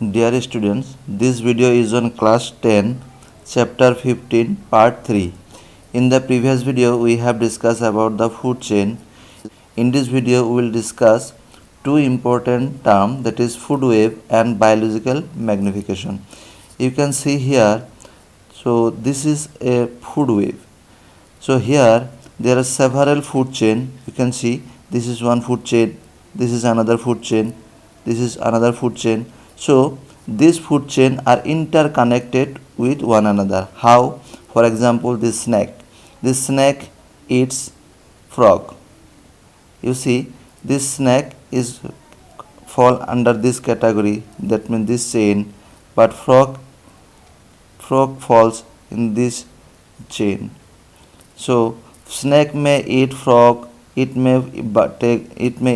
Dear students, this video is on class 10, chapter 15, part 3. In the previous video, we have discussed about the food chain. In this video, we will discuss two important terms, that is food web and biological magnification. You can see here, so this is a food web. So here there are several food chain. You can see this is one food chain, this is another food chain, this is another food chain. So these food chain are interconnected with one another. How? For example, this snake eats frog. You see, this snake is fall under this category, that means this chain, but frog falls in this chain. So snake may eat frog, it may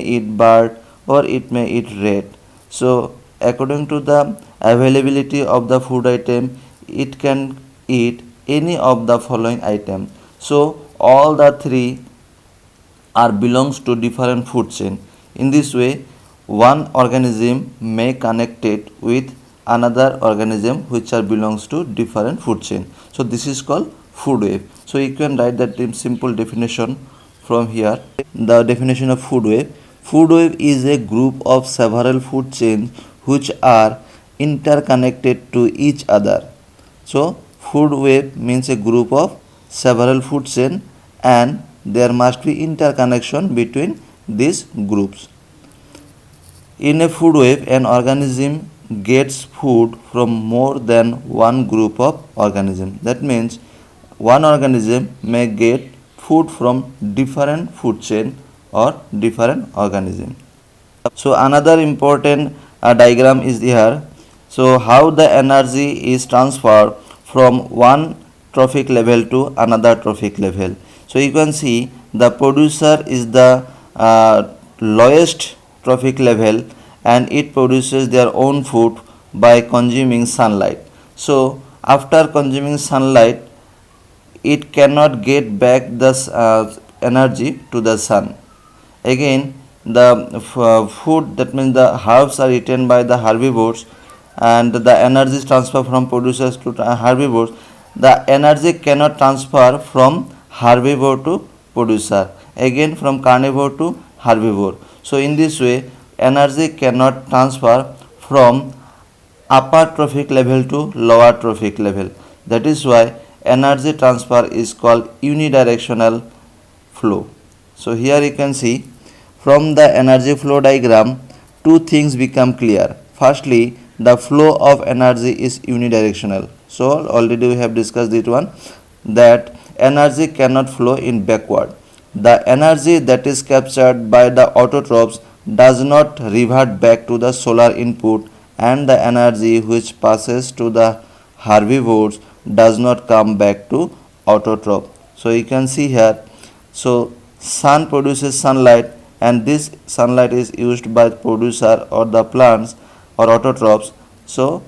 eat bird, or it may eat rat. So according to the availability of the food item, it can eat any of the following item. So all the three are belongs to different food chain. In this way, one organism may connect it with another organism which are belongs to different food chain. So this is called food web. So you can write that in simple definition from here. The definition of food web. Food web is a group of several food chains which are interconnected to each other. So food web means a group of several food chain and there must be interconnection between these groups. In a food web, an organism gets food from more than one group of organisms. That means one organism may get food from different food chain or different organism. So another important diagram is here. So how the energy is transferred from one trophic level to another trophic level. So you can see the producer is the lowest trophic level and it produces their own food by consuming sunlight. So after consuming sunlight, it cannot get back the energy to the sun. Again, the food, that means the herbs are eaten by the herbivores and the energy is transferred from producers to herbivores. The energy cannot transfer from herbivore to producer, again from carnivore to herbivore. So in this way, energy cannot transfer from upper trophic level to lower trophic level. That is why energy transfer is called unidirectional flow. So here you can see from the energy flow diagram, two things become clear. Firstly, the flow of energy is unidirectional. So already we have discussed this one, that energy cannot flow in backward. The energy that is captured by the autotrophs does not revert back to the solar input, and the energy which passes to the herbivores does not come back to autotroph. So you can see here, so sun produces sunlight and this sunlight is used by producer or the plants or autotrophs. So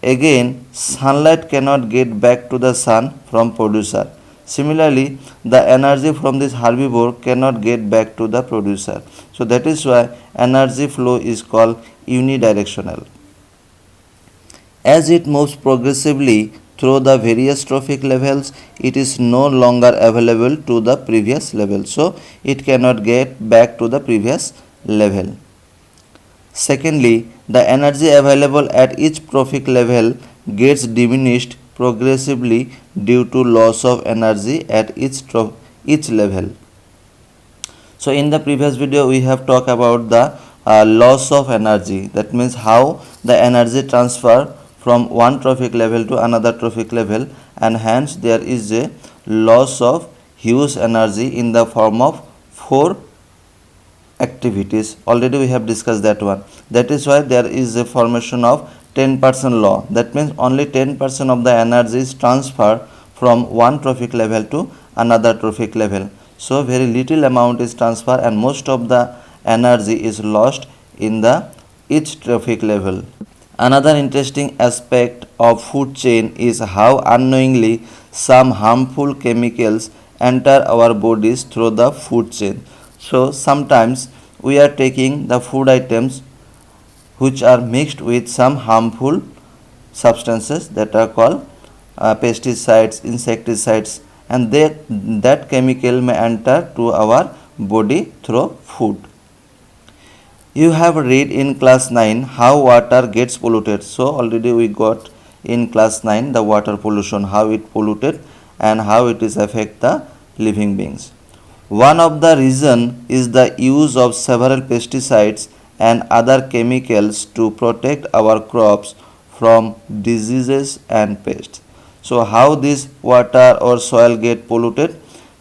again sunlight cannot get back to the sun from producer. Similarly, the energy from this herbivore cannot get back to the producer. So that is why energy flow is called unidirectional. As it moves progressively through the various trophic levels, it is no longer available to the previous level. So it cannot get back to the previous level. Secondly, the energy available at each trophic level gets diminished progressively due to loss of energy at each level. So in the previous video we have talked about the loss of energy. That means how the energy transfer from one trophic level to another trophic level, and hence there is a loss of huge energy in the form of four activities. Already we have discussed that one. That is why there is a formation of 10% law. That means only 10% of the energy is transferred from one trophic level to another trophic level. So very little amount is transferred and most of the energy is lost in the each trophic level. Another interesting aspect of food chain is how unknowingly some harmful chemicals enter our bodies through the food chain. So sometimes we are taking the food items which are mixed with some harmful substances that are called pesticides, insecticides, and that chemical may enter to our body through food. You have read in class 9 how water gets polluted. So already we got in class 9 the water pollution, how it polluted and how it is affect the living beings. One of the reason is the use of several pesticides and other chemicals to protect our crops from diseases and pests. So how this water or soil get polluted?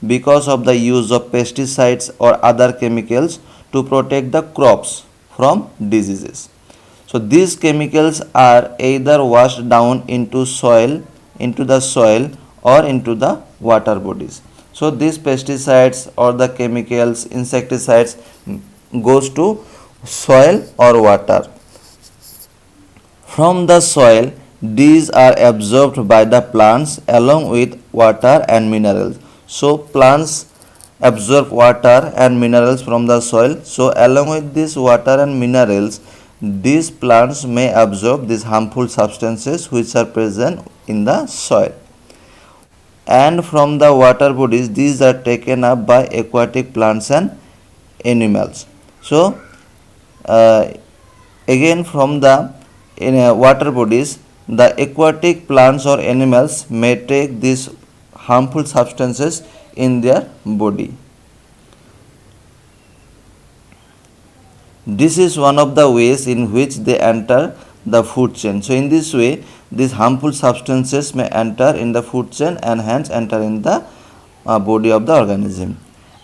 Because of the use of pesticides or other chemicals to protect the crops from diseases. So these chemicals are either washed down into the soil or into the water bodies. So these pesticides or the chemicals, insecticides goes to soil or water. From the soil, these are absorbed by the plants along with water and minerals. So plants absorb water and minerals from the soil. So along with this water and minerals, these plants may absorb these harmful substances which are present in the soil. And from the water bodies, these are taken up by aquatic plants and animals. So again from the water bodies, the aquatic plants or animals may take these harmful substances in their body. This is one of the ways in which they enter the food chain. So in this way, these harmful substances may enter in the food chain and hence enter in the body of the organism.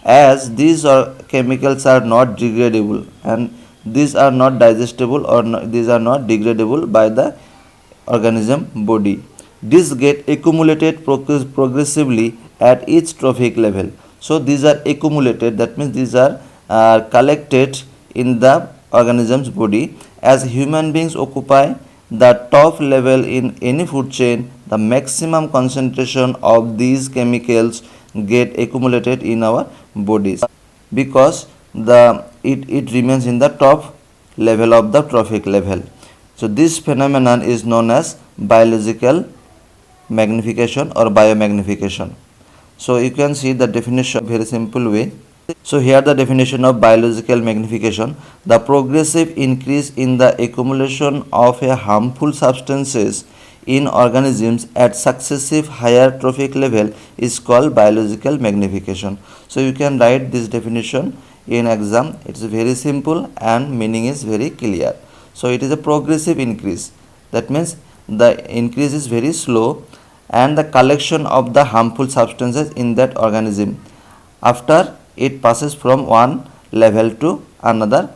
As these chemicals are not degradable and these are not digestible or these are not degradable by the organism body. These get accumulated progressively at each trophic level. So these are accumulated, that means these are collected in the organism's body. As human beings occupy the top level in any food chain, the maximum concentration of these chemicals get accumulated in our bodies because it remains in the top level of the trophic level. So this phenomenon is known as biological magnification or biomagnification. So you can see the definition very simple way. So here the definition of biological magnification: the progressive increase in the accumulation of a harmful substances in organisms at successive higher trophic level is called biological magnification. So you can write this definition in exam. It's very simple and meaning is very clear. So it is a progressive increase. That means the increase is very slow and the collection of the harmful substances in that organism after it passes from one level to another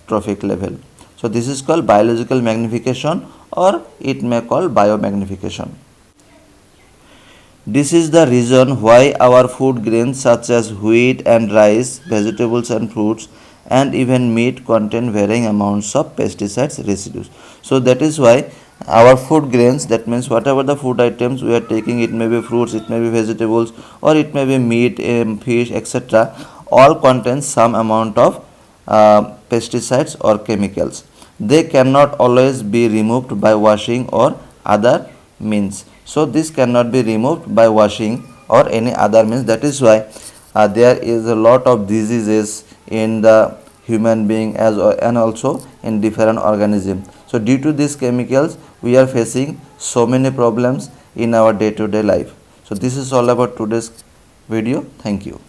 trophic level. So this is called biological magnification or it may call biomagnification. This is the reason why our food grains such as wheat and rice, vegetables and fruits and even meat contain varying amounts of pesticides residues. So that is why our food grains, that means whatever the food items we are taking, it may be fruits, it may be vegetables or it may be meat, fish, etc., all contain some amount of pesticides or chemicals. They cannot always be removed by washing or other means. So this cannot be removed by washing or any other means. That is why there is a lot of diseases in the human being and also in different organisms. So due to these chemicals, we are facing so many problems in our day-to-day life. So this is all about today's video. Thank you.